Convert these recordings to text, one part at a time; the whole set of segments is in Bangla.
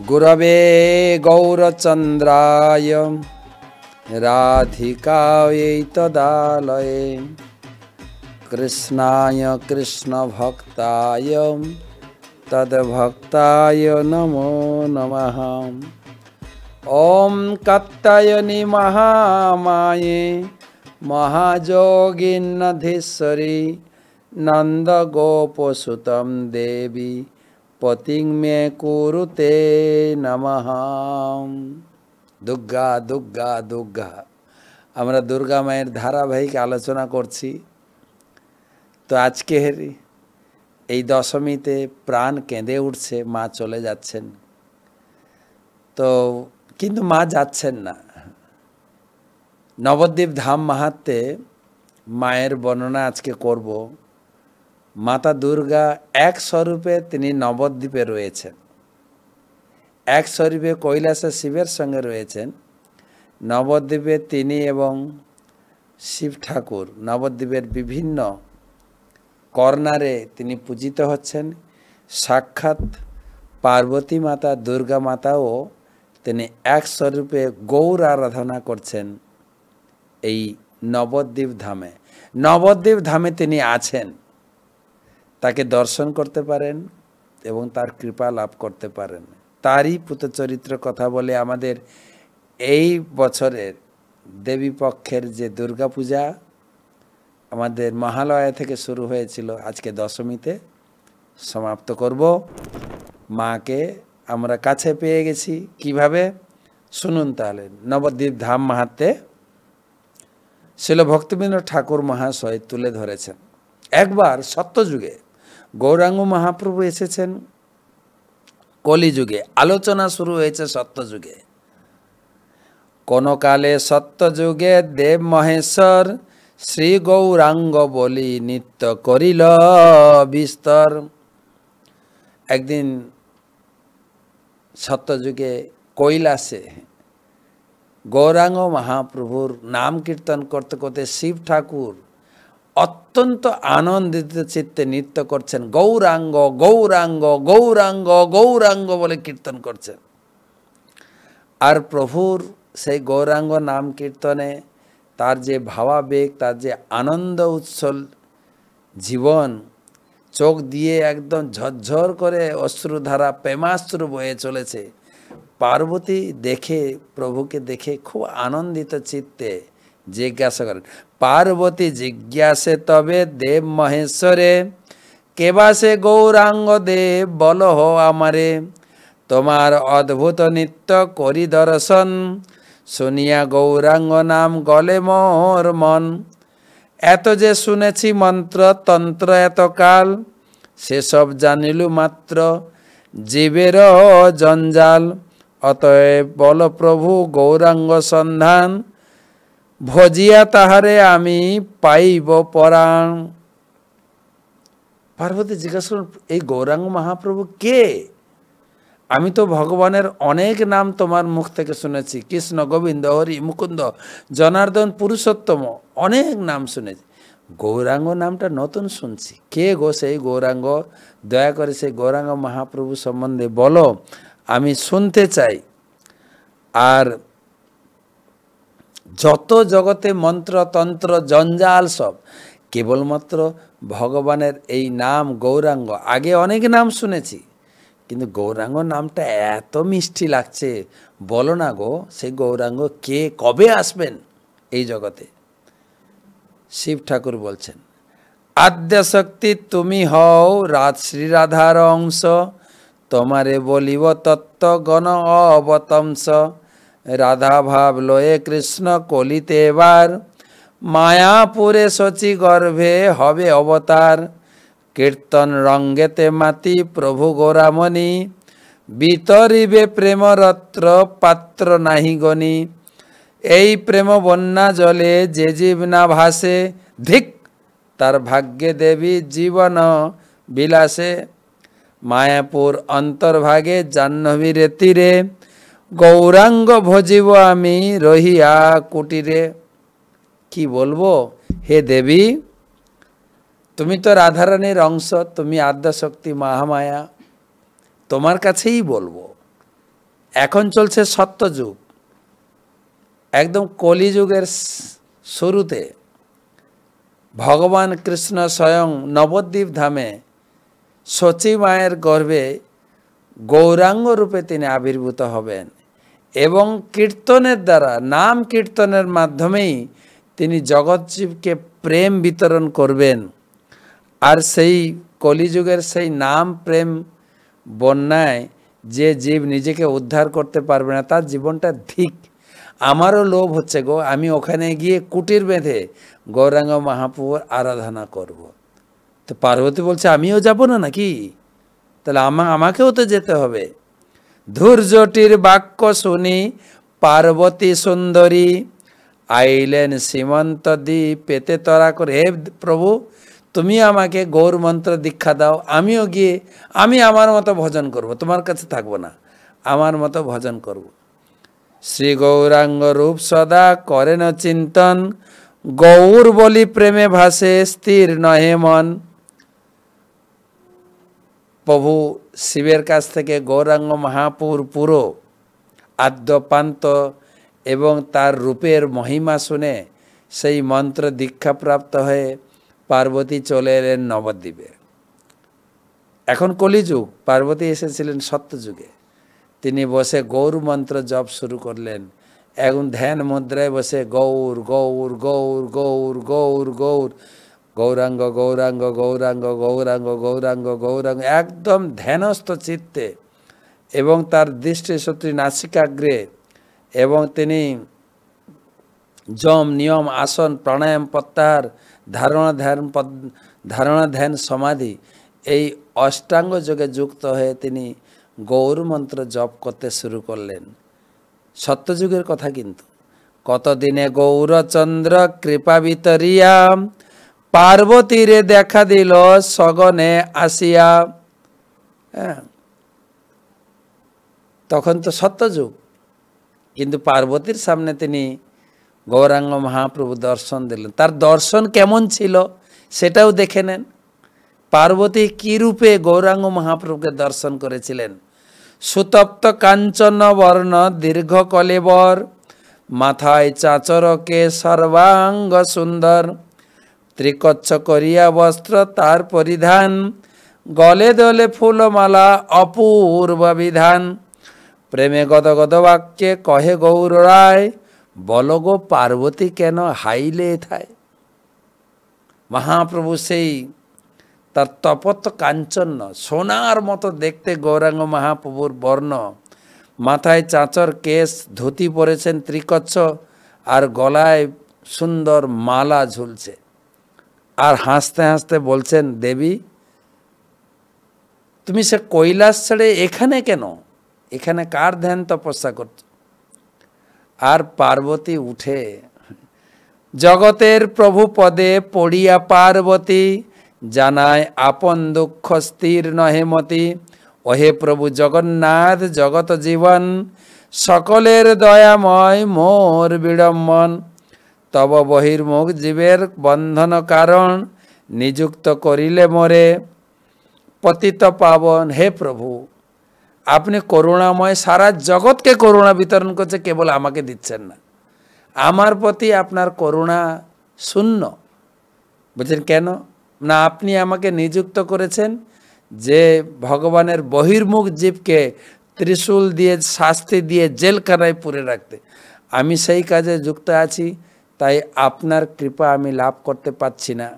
गुरवे गौरचन्द्राय राधिकायै तदालये कृष्णाय कृष्णभक्ताय तद्भक्ताय नमो नमः। ॐ कात्यायनी महामाये महायोगिन्नधीश्वरी नन्दगोपसुतं देवी पतिं मे कुरुते नमः। दुर्गा दुर्गा दुर्गा আমরা দুর্গা মায়ের ধারাবাহিক আলোচনা করছি। তো আজকের এই দশমীতে প্রাণ কেঁদে উঠছে, মা চলে যাচ্ছেন। তো কিন্তু মা যাচ্ছেন না। নবদ্বীপ ধাম মাহাত্ম্যে মায়ের বর্ণনা আজকে করব। মাতা দুর্গা এক স্বরূপে তিনি নবদ্বীপে রয়েছেন, এক স্বরূপে কৈলাসে শিবের সঙ্গে রয়েছেন। নবদ্বীপে তিনি এবং শিব ঠাকুর নবদ্বীপের বিভিন্ন কর্নারে তিনি পূজিত হচ্ছেন। সাক্ষাৎ পার্বতী মাতা দুর্গা মাতাও তিনি এক স্বরূপে গৌর আরাধনা করছেন এই নবদ্বীপ ধামে। নবদ্বীপ ধামে তিনি আছেন, তাকে দর্শন করতে পারেন এবং তার কৃপা লাভ করতে পারেন। তারই পুতচরিত্র কথা বলে আমাদের এই বছরের দেবী পক্ষের যে দুর্গা পূজা আমাদের মহালয়া থেকে শুরু হয়েছিল, আজকে দশমীতে সমাপ্ত করব। মাকে আমরা কাছে পেয়ে গেছি। কিভাবে শুনুন তাহলে। নবদ্বীপ ধাম মাহাত্ম্যে শিল ভক্তিবিনোদ ঠাকুর মহাশয় তুলে ধরেছেন। একবার সত্যযুগে গৌরাঙ্গ মহাপ্রভু এসেছেন, কলিযুগে আলোচনা শুরু হয়েছে সত্যযুগে। কোন কালে সত্যযুগে দেব মহেশ্বর শ্রী গৌরাঙ্গ বলি নিত্য করিল বিস্তর। একদিন সত্যযুগে কৈলাসে গৌরাঙ্গ মহাপ্রভুর নাম কীর্তন করতে করতে শিব ঠাকুর অত্যন্ত আনন্দিত চিত্তে নৃত্য করছেন। গৌরাঙ্গ গৌরাঙ্গ গৌরাঙ্গ গৌরাঙ্গ বলে কীর্তন করছেন। আর প্রভুর সেই গৌরাঙ্গ নাম কীর্তনে তার যে ভাবাবেগ, তার যে আনন্দ উচ্ছল জীবন, চোখ দিয়ে একদম ঝরঝর করে অশ্রুধারা প্রেমাশ্রু বয়ে চলেছে। পার্বতী দেখে, প্রভুকে দেখে খুব আনন্দিত চিত্তে জিজ্ঞাসা করেন। পার্বতী জিজ্ঞাসে তবে দেব মহেশ্বরে কেবা সে গৌরাঙ্গ দেব বল হো আমারে, তোমার অদ্ভুত নৃত্য করি দর্শন শুনিয়া গৌরাঙ্গ নাম গলে মোর মন। এত যে শুনেছি মন্ত্র তন্ত্র এতকাল, সেসব জানিলু মাত্র জীবের জঞ্জাল। অতএব বল প্রভু গৌরাঙ্গ সন্ধান, ভজিয়া তাহারে আমি পাইব পরাণ। পার্বতী জিজ্ঞাসা করলেন, এই গৌরাঙ্গ মহাপ্রভু কে? আমি তো ভগবানের অনেক নাম তোমার মুখ থেকে শুনেছি, কৃষ্ণ, গোবিন্দ, হরি, মুকুন্দ, জনার্দন, পুরুষোত্তম, অনেক নাম শুনেছি। গৌরাঙ্গ নামটা নতুন শুনছি। কে গো সেই গৌরাঙ্গ? দয়া করে সেই গৌরাঙ্গ মহাপ্রভু সম্বন্ধে বলো, আমি শুনতে চাই। আর যত জগতে মন্ত্র তন্ত্র জঞ্জাল সব কেবলমাত্র ভগবানের এই নাম গৌরাঙ্গ। আগে অনেক নাম শুনেছি, কিন্তু গৌরাঙ্গ নামটা এত মিষ্টি লাগছে। বলো না গো সেই গৌরাঙ্গ কে, কবে আসবেন এই জগতে? শিব ঠাকুর বলছেন, আদ্যশক্তি তুমি হও শ্রী রাধার অংশ, তোমারে বলিব তত্ত্ব গণ অবতংস। রাধা ভাব লয়ে কৃষ্ণ কলিতে এবার, মায়াপুরে শচী গর্ভে হবে অবতার। কীর্তন রঙ্গেতে মাতি প্রভু গোরামণি, বিতরিবে প্রেমরত্র পাত্র নাহি গনি। এই প্রেম বন্যা জলে যে জীব না ভাসে, ধিক তার ভাগ্যে দেবী জীবন বিলাসে। মায়াপুর অন্তর্ভাগে জাহ্নবীর তীরে, গৌরাঙ্গ ভজিব আমি রহিয়া কুটিরে। কি বলবো হে দেবী, তুমি তো রাধারানীর অংশ, তুমি আদ্যশক্তি মহামায়া, তোমার কাছেই বলবো। এখন চলছে সত্যযুগ, একদম কলিযুগের শুরুতে ভগবান কৃষ্ণ স্বয়ং নবদ্বীপ ধামে সচী মায়ের গর্ভে গৌরাঙ্গ রূপে তিনি আবির্ভূত হবেন এবং কীর্তনের দ্বারা, নাম কীর্তনের মাধ্যমেই তিনি জগৎজীবকে প্রেম বিতরণ করবেন। আর সেই কলিযুগের সেই নাম প্রেম বন্যায় যে জীব নিজেকে উদ্ধার করতে পারবে না, তার জীবনটা ধিক। আমারও লোভ হচ্ছে গো, আমি ওখানে গিয়ে কুটির বেঁধে গৌরাঙ্গ মহাপ্রভুর আরাধনা করব। তো পার্বতী বলছে আমিও যাব না নাকি, তাহলে আমাকেও তো যেতে হবে। ধৈর্যটির বাক্য শুনি পার্বতী সুন্দরী আইলেন সীমন্ত দ্বীপ পেতে তরা করে, হে প্রভু তুমি আমাকে গৌর মন্ত্র দীক্ষা দাও, আমিও গিয়ে আমি আমার মতো ভজন করব, তোমার কাছে থাকবো না, আমার মতো ভজন করব। শ্রী গৌরাঙ্গ রূপ সদা করেন চিন্তন, গৌর বলি প্রেমে ভাসে স্থির নহে মন। প্রভু শিবের কাছ থেকে গৌরাঙ্গ মহাপুর পুরো আদ্যপান্ত এবং তার রূপের মহিমা শুনে সেই মন্ত্র দীক্ষাপ্রাপ্ত হয়ে পার্বতী চলে এলেন নবদ্বীপে। এখন কলিযুগ, পার্বতী এসেছিলেন সত্যযুগে। তিনি বসে গৌর মন্ত্র জপ শুরু করলেন। এখন ধ্যান মুদ্রায় বসে গৌর গৌর গৌর গৌর গৌর গৌর গৌরাঙ্গ গৌরাঙ্গ গৌরাঙ্গ গৌরাঙ্গ গৌরাঙ্গ গৌরাঙ্গ, একদম ধ্যানস্থ চিত্তে এবং তার দৃষ্টি সত্যি নাসিকাগ্রে, এবং তিনি যম নিয়ম আসন প্রাণায়াম প্রত্যাহার ধারণা ধ্যান সমাধি এই অষ্টাঙ্গ যোগে যুক্ত হয়ে তিনি গৌর মন্ত্র জপ করতে শুরু করলেন। সত্যযুগের কথা কিন্তু। কতদিনে গৌরচন্দ্র কৃপা বিতরিয়া পার্বতীরে দেখা দিল সগনে আসিয়া। তখন তো সত্যযুগ, কিন্তু পার্বতীর সামনে তিনি গৌরাঙ্গ মহাপ্রভু দর্শন দিলেন। তার দর্শন কেমন ছিল সেটাও দেখে নেন। পার্বতী কী রূপে গৌরাঙ্গ মহাপ্রভুকে দর্শন করেছিলেন। সুতপ্ত কাঞ্চন বর্ণ দীর্ঘ কলেবর, মাথায় চাচরকে সর্বাঙ্গ সুন্দর, ত্রিকচ্ছ করিয়া বস্ত্র তার পরিধান, গলে দলে ফুলমালা অপূর্ব বিধান। প্রেমে গদগদ বাক্যে কহে গৌর রায়, বলো গো পার্বতী কেন হাইলে এথায়। মহাপ্রভু সেই তার তপত কাঞ্চন সোনার মতো দেখতে গৌরাঙ্গ মহাপ্রভুর বর্ণ, মাথায় চাঁচর কেশ, ধুতি পরেছেন ত্রিকচ্ছ, আর গলায় সুন্দর মালা ঝুলছে। আর হাসতে হাসতে বলছেন, দেবী তুমি সে কৈলাস ছেড়ে এখানে কেন, এখানে কার ধ্যান তপস্যা করছ। আর পার্বতী উঠে জগতের প্রভু পদে পড়িয়া পার্বতী, জানায় আপন দুঃখ স্থির নহে মতি। ওহে প্রভু জগন্নাথ জগত জীবন, সকলের দয়াময় মোর বিড়ম্বন। তব বহির্মুখ জীবের বন্ধন কারণ, নিযুক্ত করিলে মোরে পতিত পাবন। হে প্রভু আপনি করুণাময়, সারা জগৎকে করুণা বিতরণ করছে, কেবল আমাকে দিচ্ছেন না। আমার প্রতি আপনার করুণা শূন্য। বুঝলেন কেন না? আপনি আমাকে নিযুক্ত করেছেন যে ভগবানের বহির্মুখ জীবকে ত্রিশূল দিয়ে শাস্তি দিয়ে জেলখানায় পুরে রাখতে। আমি সেই কাজে যুক্ত আছি, তাই আপনার কৃপা আমি লাভ করতে পারছি না।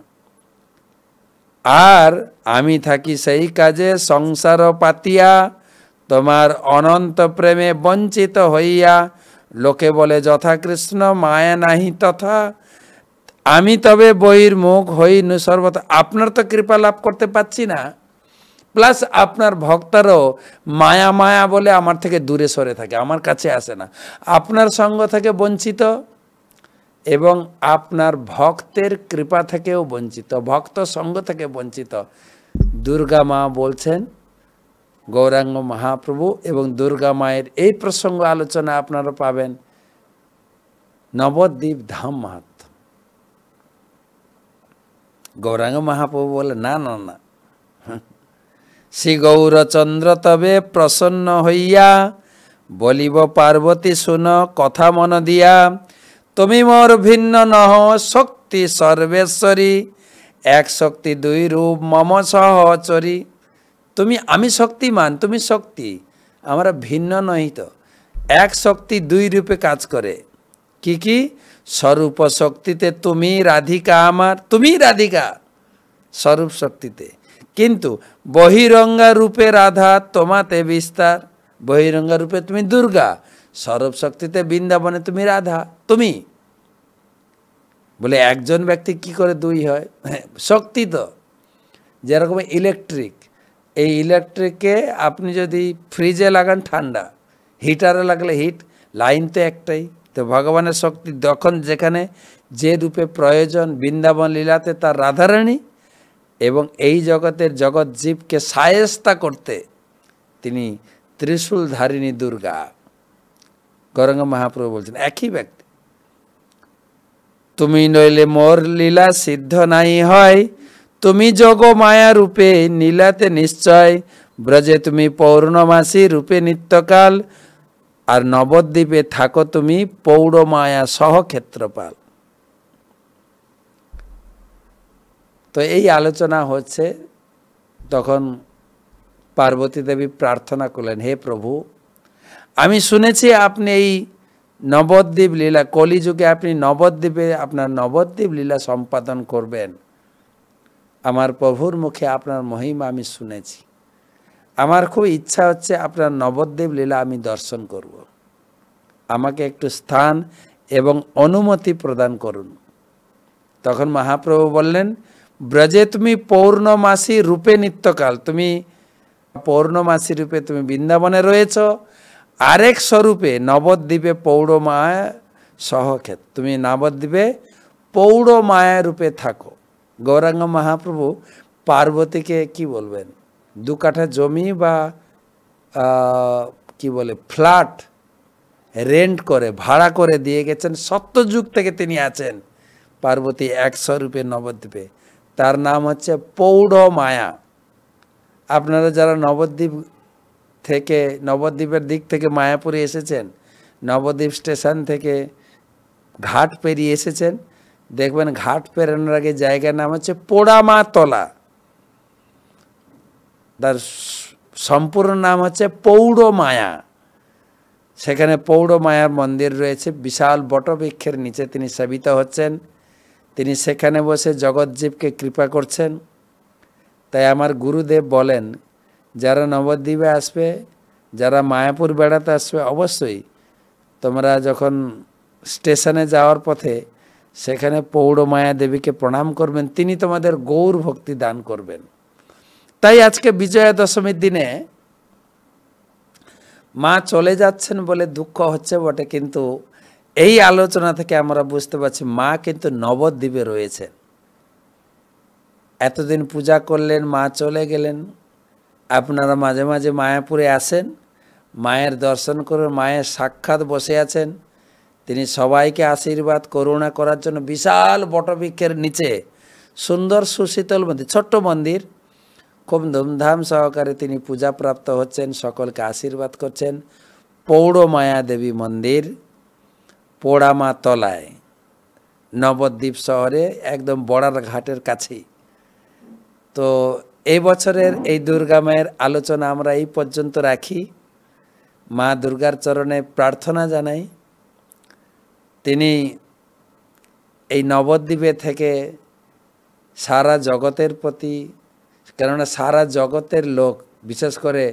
আর আমি থাকি সেই কাজে সংসার পাতিয়া, তোমার অনন্ত প্রেমে বঞ্চিত হইয়া। লোকে বলে যথা কৃষ্ণ মায়া নাহি তথা, আমি তবে বহির্মুখ হইনু সর্বথা। আপনার তো কৃপা লাভ করতে পারছি না, প্লাস আপনার ভক্তরাও মায়া মায়া বলে আমার থেকে দূরে সরে থাকে, আমার কাছে আসে না, আপনার সঙ্গ থেকে বঞ্চিত এবং আপনার ভক্তের কৃপা থেকেও বঞ্চিত, ভক্ত সঙ্গ থেকে বঞ্চিত। দুর্গা মা বলছেন, গৌরাঙ্গ মহাপ্রভু এবং দুর্গা মায়ের এই প্রসঙ্গ আলোচনা আপনারা পাবেন নবদ্বীপ ধাম মাহাত্ম্য। গৌরাঙ্গ মহাপ্রভু বলে, না না না, শ্রী গৌরচন্দ্র তবে প্রসন্ন হইয়া বলিব পার্বতী শুন কথা মন দিয়া, তুমি মোর ভিন্ন নহ শক্তি সর্বেশ্বরী, এক শক্তি দুই রূপ মম সহচরী। তুমি, আমি শক্তিমান, তুমি শক্তি, আমরা ভিন্ন নই তো। এক শক্তি দুই রূপে কাজ করে। কি কি? স্বরূপ শক্তিতে তুমি রাধিকা আমার, তুমি রাধিকা স্বরূপ শক্তিতে, কিন্তু বহিরঙ্গা রূপে রাধা তোমাতে বিস্তার। বহিরঙ্গা রূপে তুমি দুর্গা, স্বরূপ শক্তিতে বৃন্দাবনে তুমি রাধা। তুমি বলে একজন ব্যক্তি কি করে দুই হয়? শক্তি তো যেরকম ইলেকট্রিক, এই ইলেকট্রিককে আপনি যদি ফ্রিজে লাগান ঠান্ডা, হিটারে লাগলে হিট, লাইন তো একটাই। তো ভগবানের শক্তি যখন যেখানে যে রূপে প্রয়োজন, বৃন্দাবন লীলাতে তার রাধারানী, এবং এই জগতের জগৎ জীবকে সায়স্তা করতে তিনি ত্রিশূল ধারিণী দুর্গা। গৌরাঙ্গ মহাপ্রভু বলছেন একই ব্যক্তি। তুমি নইলে মোর লীলা সিদ্ধ নাই হয়, তুমি যোগ মায়া রূপে নীলাতে নিশ্চয়, ব্রজে তুমি পৌর্ণমাসী রূপে নিত্যকাল, আর নবদ্বীপে থাকো তুমি পৌড় মায়া সহ ক্ষেত্রপাল। তো এই আলোচনা হচ্ছে, তখন পার্বতী দেবী প্রার্থনা করলেন, হে প্রভু, আমি শুনেছি আপনি এই নবদ্বীপ লীলা, কলিযুগে আপনি নবদ্বীপে আপনার নবদ্বীপ লীলা সম্পাদন করবেন। আমার প্রভুর মুখে আপনার মহিমা আমি শুনেছি, আমার খুব ইচ্ছা হচ্ছে আপনার নবদ্বীপ লীলা আমি দর্শন করব। আমাকে একটু স্থান এবং অনুমতি প্রদান করুন। তখন মহাপ্রভু বললেন, ব্রজে তুমি পৌর্ণমাসী রূপে নিত্যকাল, তুমি পৌর্ণমাসী রূপে তুমি বৃন্দাবনে রয়েছ, আরেক স্বরূপে নবদ্বীপে পৌড় মায়া সহক্ষেত, তুমি নবদ্বীপে পৌড় মায়া রূপে থাকো। গৌরাঙ্গ মহাপ্রভু পার্বতীকে কি বলবেন, 2 কাঠা জমি বা কি বলে ফ্ল্যাট রেন্ট করে ভাড়া করে দিয়ে গেছেন। সত্যযুগ থেকে তিনি আছেন পার্বতী এক স্বরূপে নবদ্বীপে, তার নাম হচ্ছে পৌড় মায়া। আপনারা যারা নবদ্বীপ থেকে, নবদ্বীপের দিক থেকে মায়াপুরে এসেছেন, নবদ্বীপ স্টেশন থেকে ঘাট পেরিয়ে এসেছেন, দেখবেন ঘাট পেরানোর আগে জায়গার নাম হচ্ছে পোড়ামা তলা, তার সম্পূর্ণ নাম হচ্ছে পৌড় মায়া। সেখানে পৌড় মায়ার মন্দির রয়েছে, বিশাল বটবৃক্ষের নিচে তিনি সেবিত হচ্ছেন, তিনি সেখানে বসে জগৎজীবকে কৃপা করছেন। তাই আমার গুরুদেব বলেন, যারা নবদ্বীপে আসবে, যারা মায়াপুর বেড়াতে আসবে, অবশ্যই তোমরা যখন স্টেশনে যাওয়ার পথে সেখানে পৌড় মায়া দেবীকে প্রণাম করবেন, তিনি তোমাদের গৌর ভক্তি দান করবেন। তাই আজকে বিজয়া দশমীর দিনে মা চলে যাচ্ছেন বলে দুঃখ হচ্ছে বটে, কিন্তু এই আলোচনা থেকে আমরা বুঝতে পারছি মা কিন্তু নবদ্বীপে রয়েছেন। এতদিন পূজা করলেন, মা চলে গেলেন, আপনারা মাঝে মাঝে মায়াপুরে আসেন, মায়ের দর্শন করে মায়ের সাক্ষাৎ বসে আছেন। তিনি সবাইকে আশীর্বাদ করুণা করার জন্য বিশাল বটবৃক্ষের নিচে সুন্দর সুশীতল মন্দির, ছোট্ট মন্দির, খুব ধুমধাম সহকারে তিনি পূজা প্রাপ্ত হচ্ছেন, সকলকে আশীর্বাদ করছেন। পৌড় মায়া দেবী মন্দির পোড়ামা তলায়, নবদ্বীপ শহরে একদম বড়ার ঘাটের কাছেই। তো এই বছরের এই দুর্গা মায়ের আলোচনা আমরা এই পর্যন্ত রাখি। মা দুর্গার চরণে প্রার্থনা জানাই, তিনি এই নবদ্বীপে থেকে সারা জগতের প্রতি, কেননা সারা জগতের লোক, বিশেষ করে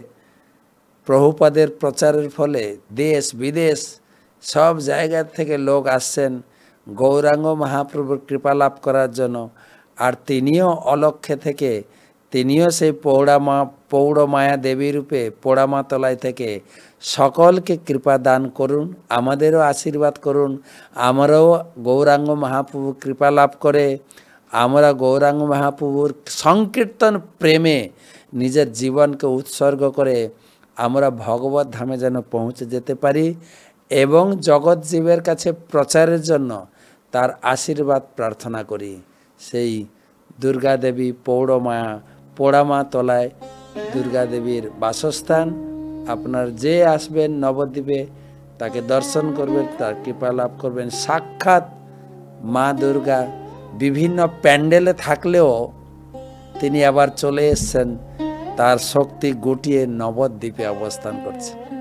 প্রভুপাদের প্রচারের ফলে দেশ বিদেশ সব জায়গা থেকে লোক আসছেন গৌরাঙ্গ মহাপ্রভুর কৃপা লাভ করার জন্য। আর তিনিও অলক্ষ্যে থেকে, তিনিও সেই পৌড় মায়া দেবী রূপে পোড়ামা তলায় থেকে সকলকে কৃপা দান করুন, আমাদেরও আশীর্বাদ করুন। আমরাও গৌরাঙ্গ মহাপ্রভু কৃপা লাভ করে আমরা গৌরাঙ্গ মহাপ্রভুর সংকীর্তন প্রেমে নিজের জীবনকে উৎসর্গ করে আমরা ভগবত ধামে যেন পৌঁছে যেতে পারি, এবং জগৎ জীবের কাছে প্রচারের জন্য তার আশীর্বাদ প্রার্থনা করি। সেই দুর্গা দেবী পৌড় মায়া, পোড়ামা তলায় দুর্গা দেবীর বাসস্থান, আপনার যে আসবেন নবদ্বীপে তাকে দর্শন করবেন, তার কৃপা লাভ করবেন। সাক্ষাৎ মা দুর্গা বিভিন্ন প্যান্ডেলে থাকলেও তিনি আবার চলে এসছেন, তার শক্তি গুটিয়ে নবদ্বীপে অবস্থান করছে।